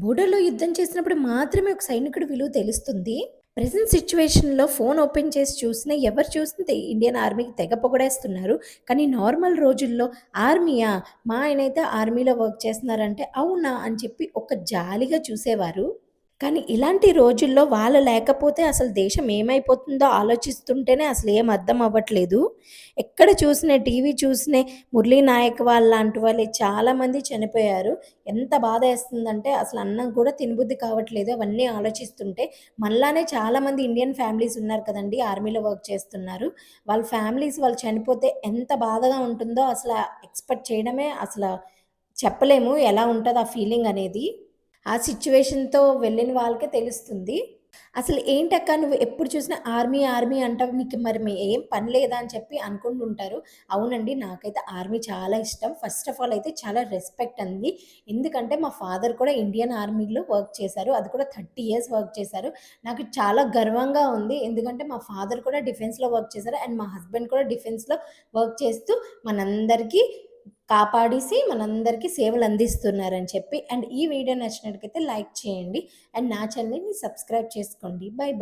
బోర్డర్‌లో యుద్ధం చేసినప్పుడు మాత్రమే ఒక సైనికుడి విలువ తెలుస్తుంది. ప్రెజెంట్ సిట్యుయేషన్‌లో ఫోన్ ఓపెన్ చేసి చూసినా ఎవరు చూసినా ఇండియన్ ఆర్మీకి తెగ పొగడేస్తున్నారు. కానీ నార్మల్ రోజుల్లో ఆర్మీయా? మా ఆయనైతే ఆర్మీలో వర్క్ చేస్తున్నారంటే అవునా? అని చెప్పి ఒక జాలిగా చూసేవారు. కానీ ఇలాంటి రోజుల్లో వాళ్ళు లేకపోతే అసలు దేశం ఏమైపోతుందో ఆలోచిస్తుంటేనే అసలేం అర్థం అవ్వట్లేదు. ఎక్కడ చూసినా టీవీ చూసినే మురళీ నాయక్ వాళ్ళలాంటి వాళ్ళే చాలామంది చనిపోయారు. ఎంత బాధేస్తుందంటే అసలు అన్నం కూడా తినబుద్ధి కావట్లేదు అవన్నీ ఆలోచిస్తుంటే. మనలానే చాలామంది ఇండియన్ ఫ్యామిలీస్ ఉన్నారు కదండీ! ఆర్మీలో వర్క్ చేస్తున్నారు. వాళ్ళ ఫ్యామిలీస్ వాళ్ళు చనిపోతే ఎంత బాధగా ఉంటుందో ఎక్స్‌పెక్ట్ చేయడమే చెప్పలేము ఎలా ఉంటది ఆ ఫీలింగ్ అనేది. ఆ సిట్యుయేషన్‌తో వెళ్ళిన వాళ్ళకే తెలుస్తుంది. అసలు ఏంటక్కా నువ్వు ఎప్పుడు చూసినా ఆర్మీ, ఆర్మీ అంటావు. నీకు మరి ఏం పని లేదా అని చెప్పి అనుకుంటుంటారు. అవునండి. నాకైతే ఆర్మీ చాలా ఇష్టం. ఫస్ట్ ఆఫ్ ఆల్ అయితే చాలా రెస్పెక్ట్ అండి. ఎందుకంటే మా ఫాదర్ కూడా ఇండియన్ ఆర్మీలో వర్క్ చేశారు. అది కూడా 30 ఇయర్స్ వర్క్ చేశారు. నాకు చాలా గర్వంగా ఉంది. ఎందుకంటే మా ఫాదర్ కూడా డిఫెన్స్‌లో వర్క్ చేశారు. అండ్ మా హస్బెండ్ కూడా డిఫెన్స్‌లో వర్క్ చేస్తూ మనందరికీ కాపాడేసి మనందరికీ సేవలందిస్తున్నారని చెప్పి. అండ్ ఈ వీడియో నచ్చినట్టయితే లైక్ చేయండి. అండ్ నా ఛానెల్‌ని సబ్స్క్రైబ్ చేసుకోండి. By by.